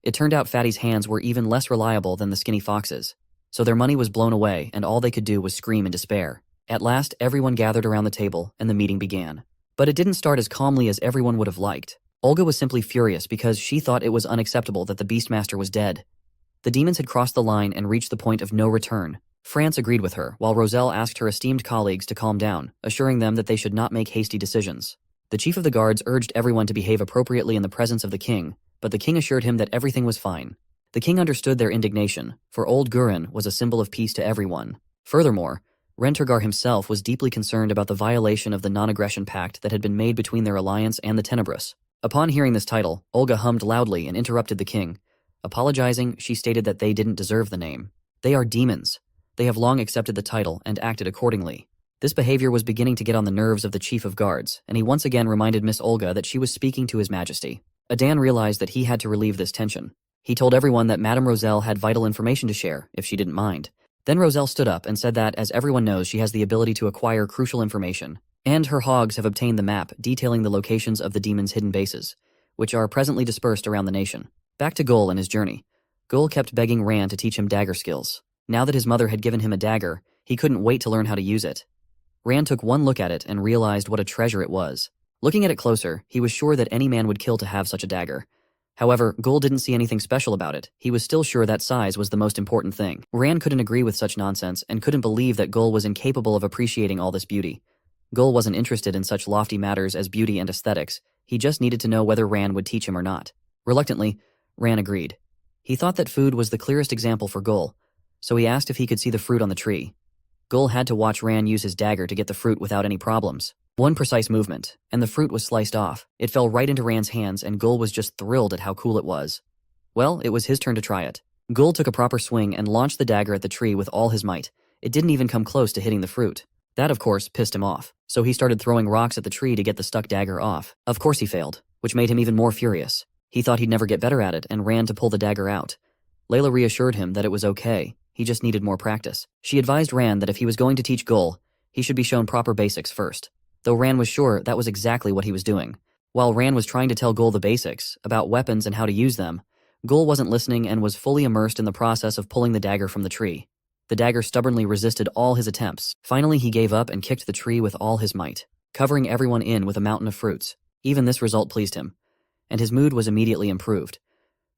It turned out Fatty's hands were even less reliable than the skinny fox's, so their money was blown away, and all they could do was scream in despair. At last, everyone gathered around the table, and the meeting began. But it didn't start as calmly as everyone would have liked. Olga was simply furious because she thought it was unacceptable that the Beastmaster was dead. The demons had crossed the line and reached the point of no return. France agreed with her, while Roselle asked her esteemed colleagues to calm down, assuring them that they should not make hasty decisions. The chief of the guards urged everyone to behave appropriately in the presence of the king, but the king assured him that everything was fine. The king understood their indignation, for old Gurin was a symbol of peace to everyone. Furthermore, Rentergar himself was deeply concerned about the violation of the non-aggression pact that had been made between their alliance and the Tenebrous. Upon hearing this title, Olga hummed loudly and interrupted the king. Apologizing, she stated that they didn't deserve the name. They are demons. They have long accepted the title and acted accordingly. This behavior was beginning to get on the nerves of the chief of guards, and he once again reminded Miss Olga that she was speaking to His Majesty. Adan realized that he had to relieve this tension. He told everyone that Madame Roselle had vital information to share, if she didn't mind. Then Roselle stood up and said that, as everyone knows, she has the ability to acquire crucial information, and her hogs have obtained the map detailing the locations of the demons' hidden bases, which are presently dispersed around the nation. Back to Gul and his journey. Gul kept begging Rand to teach him dagger skills. Now that his mother had given him a dagger, he couldn't wait to learn how to use it. Rand took one look at it and realized what a treasure it was. Looking at it closer, he was sure that any man would kill to have such a dagger. However, Gul didn't see anything special about it. He was still sure that size was the most important thing. Rand couldn't agree with such nonsense and couldn't believe that Gul was incapable of appreciating all this beauty. Gul wasn't interested in such lofty matters as beauty and aesthetics. He just needed to know whether Rand would teach him or not. Reluctantly, Rand agreed. He thought that food was the clearest example for Gul, so he asked if he could see the fruit on the tree. Gul had to watch Rand use his dagger to get the fruit without any problems. One precise movement, and the fruit was sliced off. It fell right into Rand's hands, and Gul was just thrilled at how cool it was. Well, it was his turn to try it. Gul took a proper swing and launched the dagger at the tree with all his might. It didn't even come close to hitting the fruit. That, of course, pissed him off, so he started throwing rocks at the tree to get the stuck dagger off. Of course he failed, which made him even more furious. He thought he'd never get better at it and ran to pull the dagger out. Layla reassured him that it was okay. He just needed more practice. She advised Rand that if he was going to teach Gul, he should be shown proper basics first. Though Rand was sure that was exactly what he was doing. While Rand was trying to tell Gul the basics, about weapons and how to use them, Gul wasn't listening and was fully immersed in the process of pulling the dagger from the tree. The dagger stubbornly resisted all his attempts. Finally, he gave up and kicked the tree with all his might, covering everyone in with a mountain of fruits. Even this result pleased him, and his mood was immediately improved.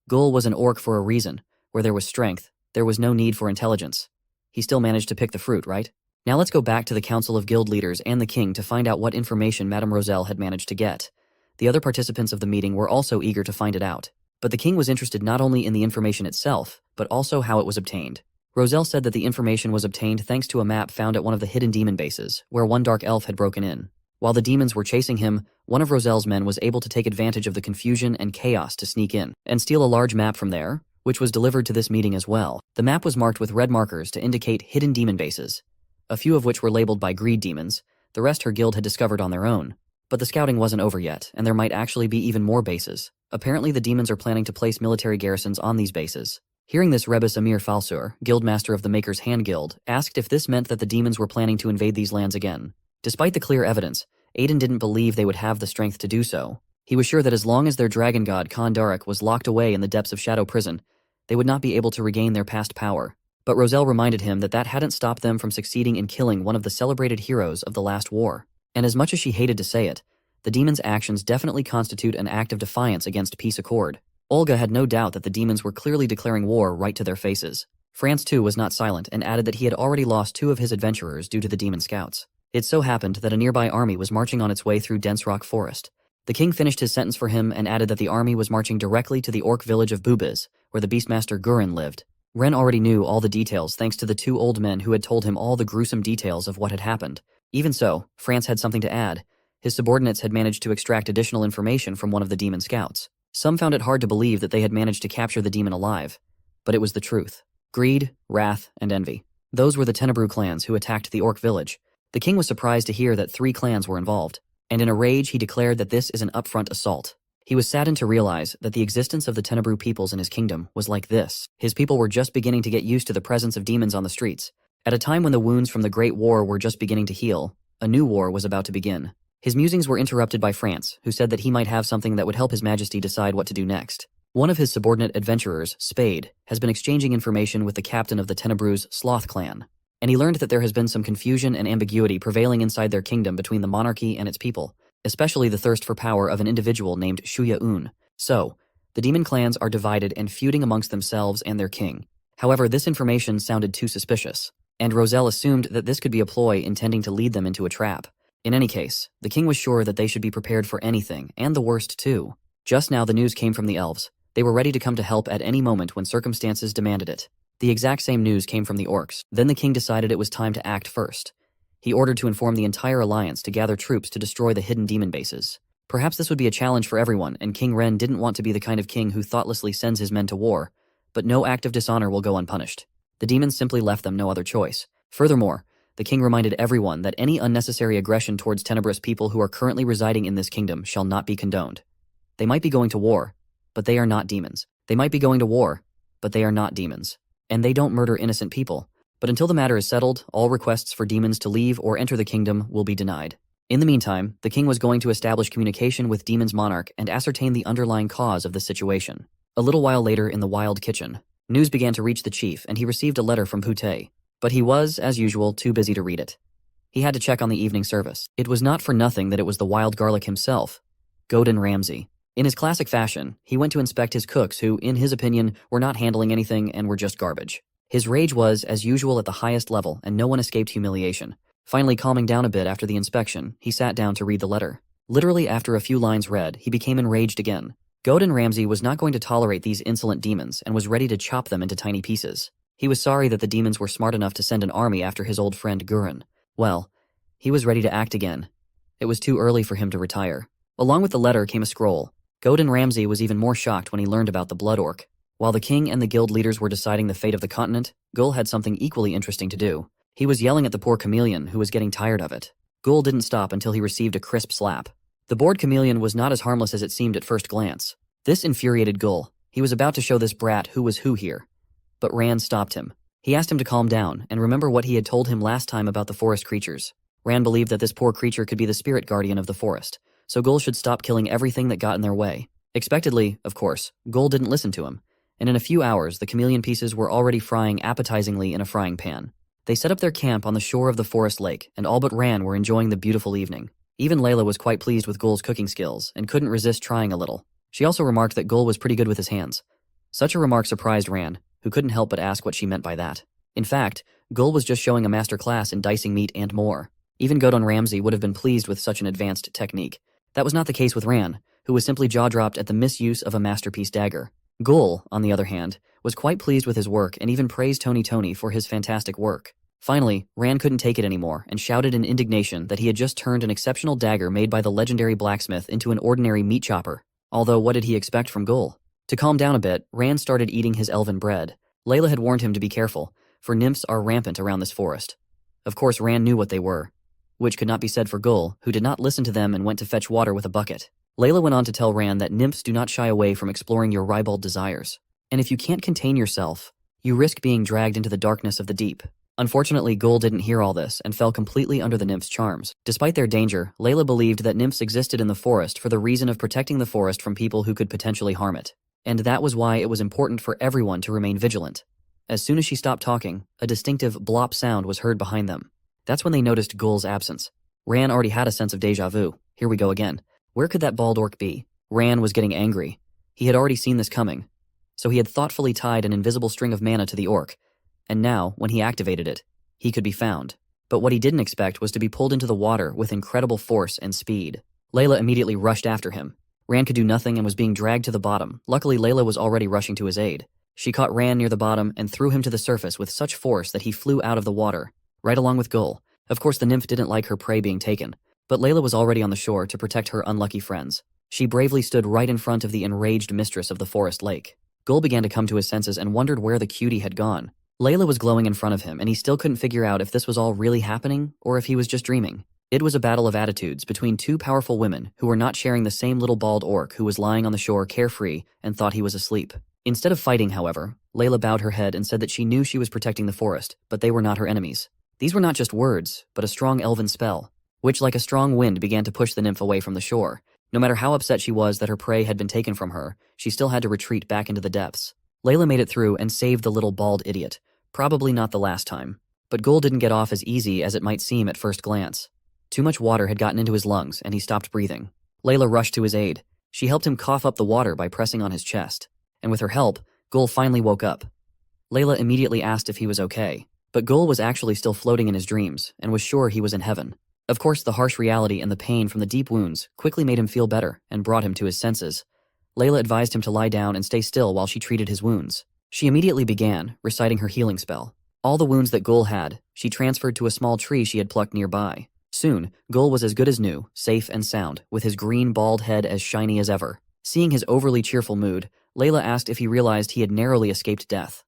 Gul was an orc for a reason. Where there was strength, there was no need for intelligence. He still managed to pick the fruit, right? Now let's go back to the Council of Guild Leaders and the King to find out what information Madame Roselle had managed to get. The other participants of the meeting were also eager to find it out. But the King was interested not only in the information itself, but also how it was obtained. Roselle said that the information was obtained thanks to a map found at one of the hidden demon bases, where one dark elf had broken in. While the demons were chasing him, one of Roselle's men was able to take advantage of the confusion and chaos to sneak in and steal a large map from there, which was delivered to this meeting as well. The map was marked with red markers to indicate hidden demon bases, a few of which were labeled by greed demons. The rest her guild had discovered on their own. But the scouting wasn't over yet, and there might actually be even more bases. Apparently the demons are planning to place military garrisons on these bases. Hearing this, Rebus Amir Falsur, guildmaster of the Maker's Hand Guild, asked if this meant that the demons were planning to invade these lands again. Despite the clear evidence, Aiden didn't believe they would have the strength to do so. He was sure that as long as their dragon god Khan Darak was locked away in the depths of Shadow Prison, they would not be able to regain their past power. But Roselle reminded him that that hadn't stopped them from succeeding in killing one of the celebrated heroes of the last war. And as much as she hated to say it, the demons' actions definitely constitute an act of defiance against peace accord. Olga had no doubt that the demons were clearly declaring war right to their faces. France too was not silent and added that he had already lost 2 of his adventurers due to the demon scouts. It so happened that a nearby army was marching on its way through dense rock forest. The king finished his sentence for him and added that the army was marching directly to the orc village of Bubiz, where the beastmaster Gurin lived. Ren already knew all the details thanks to the 2 old men who had told him all the gruesome details of what had happened. Even so, France had something to add. His subordinates had managed to extract additional information from one of the demon scouts. Some found it hard to believe that they had managed to capture the demon alive. But it was the truth. Greed, wrath, and envy. Those were the Tenebrew clans who attacked the orc village. The king was surprised to hear that 3 clans were involved. and in a rage he declared that this is an upfront assault. He was saddened to realize that the existence of the Tenebru peoples in his kingdom was like this. His people were just beginning to get used to the presence of demons on the streets. At a time when the wounds from the Great War were just beginning to heal, a new war was about to begin. His musings were interrupted by France, who said that he might have something that would help His Majesty decide what to do next. One of his subordinate adventurers, Spade, has been exchanging information with the captain of the Tenebru's Sloth clan, and he learned that there has been some confusion and ambiguity prevailing inside their kingdom between the monarchy and its people, especially the thirst for power of an individual named Shuya-un. So, the demon clans are divided and feuding amongst themselves and their king. However, this information sounded too suspicious, and Roselle assumed that this could be a ploy intending to lead them into a trap. In any case, the king was sure that they should be prepared for anything, and the worst too. Just now the news came from the elves. They were ready to come to help at any moment when circumstances demanded it. The exact same news came from the orcs. Then the king decided it was time to act first. He ordered to inform the entire alliance to gather troops to destroy the hidden demon bases. Perhaps this would be a challenge for everyone, and King Ren didn't want to be the kind of king who thoughtlessly sends his men to war, but no act of dishonor will go unpunished. The demons simply left them no other choice. Furthermore, the king reminded everyone that any unnecessary aggression towards tenebrous people who are currently residing in this kingdom shall not be condoned. They might be going to war, but they are not demons. They might be going to war, but they are not demons. And they don't murder innocent people. But until the matter is settled, all requests for demons to leave or enter the kingdom will be denied. In the meantime, the king was going to establish communication with Demon's monarch and ascertain the underlying cause of the situation. A little while later in the wild kitchen, news began to reach the chief and he received a letter from Pute. But he was, as usual, too busy to read it. He had to check on the evening service. It was not for nothing that it was the wild garlic himself, Godin Ramsay. In his classic fashion, he went to inspect his cooks who, in his opinion, were not handling anything and were just garbage. His rage was, as usual, at the highest level, and no one escaped humiliation. Finally calming down a bit after the inspection, he sat down to read the letter. Literally after a few lines read, he became enraged again. Godin Ramsay was not going to tolerate these insolent demons and was ready to chop them into tiny pieces. He was sorry that the demons were smart enough to send an army after his old friend Gurren. Well, he was ready to act again. It was too early for him to retire. Along with the letter came a scroll. Godin Ramsay was even more shocked when he learned about the Blood Orc. While the king and the guild leaders were deciding the fate of the continent, Gul had something equally interesting to do. He was yelling at the poor chameleon who was getting tired of it. Gul didn't stop until he received a crisp slap. The bored chameleon was not as harmless as it seemed at first glance. This infuriated Gul. He was about to show this brat who was who here. But Rand stopped him. He asked him to calm down and remember what he had told him last time about the forest creatures. Rand believed that this poor creature could be the spirit guardian of the forest, so Gul should stop killing everything that got in their way. Expectedly, of course, Gul didn't listen to him, and in a few hours the chameleon pieces were already frying appetizingly in a frying pan. They set up their camp on the shore of the forest lake, and all but Rand were enjoying the beautiful evening. Even Layla was quite pleased with Gul's cooking skills and couldn't resist trying a little. She also remarked that Gul was pretty good with his hands. Such a remark surprised Rand, who couldn't help but ask what she meant by that. In fact, Gul was just showing a master class in dicing meat and more. Even Godon Ramsay would have been pleased with such an advanced technique. That was not the case with Rand, who was simply jaw-dropped at the misuse of a masterpiece dagger. Gul, on the other hand, was quite pleased with his work and even praised Tony for his fantastic work. Finally, Rand couldn't take it anymore and shouted in indignation that he had just turned an exceptional dagger made by the legendary blacksmith into an ordinary meat chopper. Although what did he expect from Gul? To calm down a bit, Rand started eating his elven bread. Layla had warned him to be careful, for nymphs are rampant around this forest. Of course, Rand knew what they were, which could not be said for Gul, who did not listen to them and went to fetch water with a bucket. Layla went on to tell Rand that nymphs do not shy away from exploring your ribald desires. And if you can't contain yourself, you risk being dragged into the darkness of the deep. Unfortunately, Gul didn't hear all this and fell completely under the nymphs' charms. Despite their danger, Layla believed that nymphs existed in the forest for the reason of protecting the forest from people who could potentially harm it. And that was why it was important for everyone to remain vigilant. As soon as she stopped talking, a distinctive blop sound was heard behind them. That's when they noticed Gul's absence. Ran already had a sense of déjà vu. Here we go again. Where could that bald orc be? Ran was getting angry. He had already seen this coming. So he had thoughtfully tied an invisible string of mana to the orc. And now, when he activated it, he could be found. But what he didn't expect was to be pulled into the water with incredible force and speed. Layla immediately rushed after him. Ran could do nothing and was being dragged to the bottom. Luckily, Layla was already rushing to his aid. She caught Ran near the bottom and threw him to the surface with such force that he flew out of the water, right along with Gul. Of course, the nymph didn't like her prey being taken, but Layla was already on the shore to protect her unlucky friends. She bravely stood right in front of the enraged mistress of the forest lake. Gul began to come to his senses and wondered where the cutie had gone. Layla was glowing in front of him, and he still couldn't figure out if this was all really happening or if he was just dreaming. It was a battle of attitudes between two powerful women who were not sharing the same little bald orc who was lying on the shore carefree and thought he was asleep. Instead of fighting, however, Layla bowed her head and said that she knew she was protecting the forest, but they were not her enemies. These were not just words, but a strong elven spell, which like a strong wind began to push the nymph away from the shore. No matter how upset she was that her prey had been taken from her, she still had to retreat back into the depths. Layla made it through and saved the little bald idiot. Probably not the last time. But Gul didn't get off as easy as it might seem at first glance. Too much water had gotten into his lungs and he stopped breathing. Layla rushed to his aid. She helped him cough up the water by pressing on his chest. And with her help, Gul finally woke up. Layla immediately asked if he was okay. But Gul was actually still floating in his dreams and was sure he was in heaven. Of course, the harsh reality and the pain from the deep wounds quickly made him feel better and brought him to his senses. Layla advised him to lie down and stay still while she treated his wounds. She immediately began reciting her healing spell. All the wounds that Gul had, she transferred to a small tree she had plucked nearby. Soon, Gul was as good as new, safe and sound, with his green bald head as shiny as ever. Seeing his overly cheerful mood, Layla asked if he realized he had narrowly escaped death.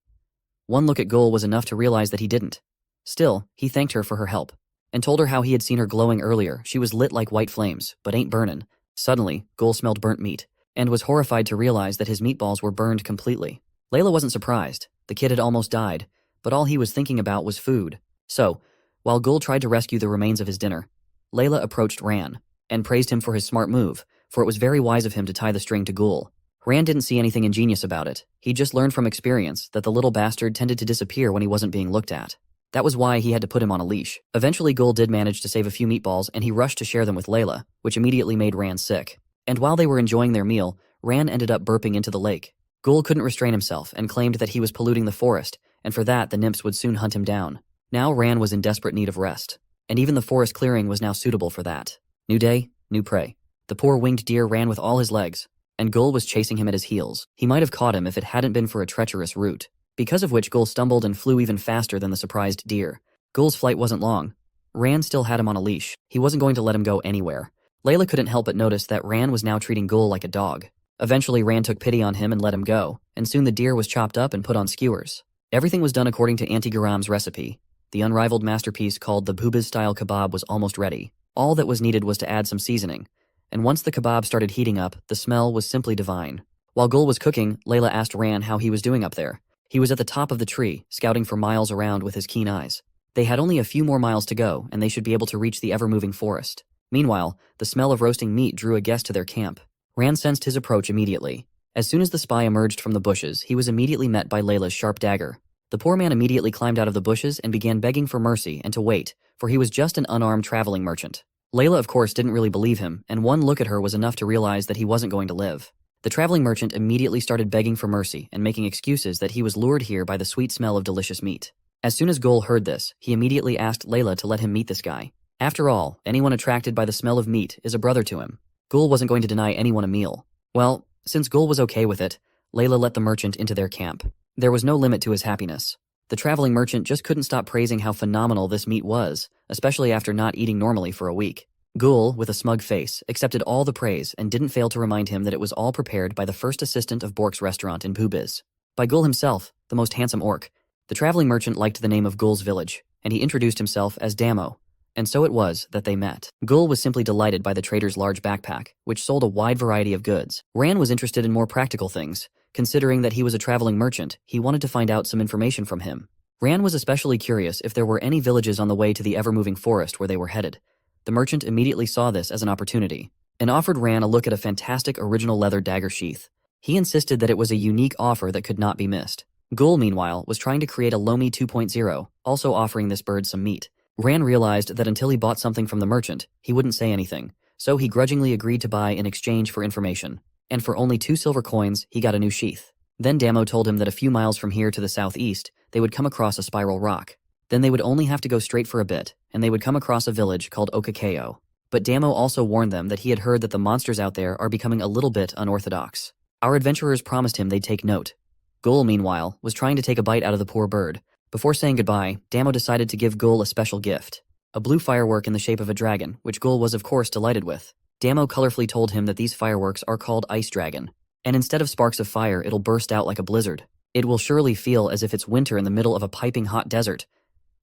One look at Gul was enough to realize that he didn't. Still, he thanked her for her help, and told her how he had seen her glowing earlier. She was lit like white flames, but ain't burnin'. Suddenly, Gul smelled burnt meat, and was horrified to realize that his meatballs were burned completely. Layla wasn't surprised. The kid had almost died, but all he was thinking about was food. So, while Gul tried to rescue the remains of his dinner, Layla approached Ran, and praised him for his smart move, for it was very wise of him to tie the string to Gul. Ran didn't see anything ingenious about it. He just learned from experience that the little bastard tended to disappear when he wasn't being looked at. That was why he had to put him on a leash. Eventually, Gul did manage to save a few meatballs, and he rushed to share them with Layla, which immediately made Ran sick. And while they were enjoying their meal, Ran ended up burping into the lake. Gul couldn't restrain himself and claimed that he was polluting the forest, and for that the nymphs would soon hunt him down. Now Ran was in desperate need of rest, and even the forest clearing was now suitable for that. New day, new prey. The poor winged deer ran with all his legs, and Gul was chasing him at his heels. He might have caught him if it hadn't been for a treacherous route, because of which Gul stumbled and flew even faster than the surprised deer. Gul's flight wasn't long. Ran still had him on a leash. He wasn't going to let him go anywhere. Layla couldn't help but notice that Ran was now treating Gul like a dog. Eventually, Ran took pity on him and let him go, and soon the deer was chopped up and put on skewers. Everything was done according to Auntie Garam's recipe. The unrivaled masterpiece called the Bubis-style kebab was almost ready. All that was needed was to add some seasoning, and once the kebab started heating up, the smell was simply divine. While Gul was cooking, Layla asked Ran how he was doing up there. He was at the top of the tree, scouting for miles around with his keen eyes. They had only a few more miles to go, and they should be able to reach the ever-moving forest. Meanwhile, the smell of roasting meat drew a guest to their camp. Ran sensed his approach immediately. As soon as the spy emerged from the bushes, he was immediately met by Layla's sharp dagger. The poor man immediately climbed out of the bushes and began begging for mercy and to wait, for he was just an unarmed traveling merchant. Layla, of course, didn't really believe him, and one look at her was enough to realize that he wasn't going to live. The traveling merchant immediately started begging for mercy and making excuses that he was lured here by the sweet smell of delicious meat. As soon as Gul heard this, he immediately asked Layla to let him meet this guy. After all, anyone attracted by the smell of meat is a brother to him. Gul wasn't going to deny anyone a meal. Well, since Gul was okay with it, Layla let the merchant into their camp. There was no limit to his happiness. The traveling merchant just couldn't stop praising how phenomenal this meat was, especially after not eating normally for a week. Gul, with a smug face, accepted all the praise and didn't fail to remind him that it was all prepared by the first assistant of Bork's restaurant in Pubiz. By Gul himself, the most handsome orc. The traveling merchant liked the name of Gul's village, and he introduced himself as Damo. And so it was that they met. Gul was simply delighted by the trader's large backpack, which sold a wide variety of goods. Ran was interested in more practical things. Considering that he was a traveling merchant, he wanted to find out some information from him. Ran was especially curious if there were any villages on the way to the ever-moving forest where they were headed. The merchant immediately saw this as an opportunity, and offered Ran a look at a fantastic original leather dagger sheath. He insisted that it was a unique offer that could not be missed. Gul, meanwhile, was trying to create a Lomi 2.0, also offering this bird some meat. Ran realized that until he bought something from the merchant, he wouldn't say anything, so he grudgingly agreed to buy in exchange for information. And for only 2 silver coins, he got a new sheath. Then Damo told him that a few miles from here to the southeast, they would come across a spiral rock. Then they would only have to go straight for a bit, and they would come across a village called Okakeo. But Damo also warned them that he had heard that the monsters out there are becoming a little bit unorthodox. Our adventurers promised him they'd take note. Gul, meanwhile, was trying to take a bite out of the poor bird. Before saying goodbye, Damo decided to give Gul a special gift. A blue firework in the shape of a dragon, which Gul was of course delighted with. Damo colorfully told him that these fireworks are called Ice Dragon, and instead of sparks of fire, it'll burst out like a blizzard. It will surely feel as if it's winter in the middle of a piping hot desert.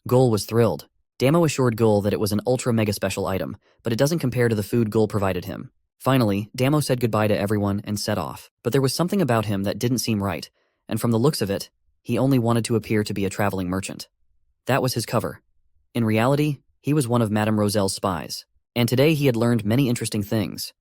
Gul was thrilled. Damo assured Gul that it was an ultra-mega special item, but it doesn't compare to the food Gul provided him. Finally, Damo said goodbye to everyone and set off, but there was something about him that didn't seem right, and from the looks of it, he only wanted to appear to be a traveling merchant. That was his cover. In reality, he was one of Madame Roselle's spies, and today he had learned many interesting things.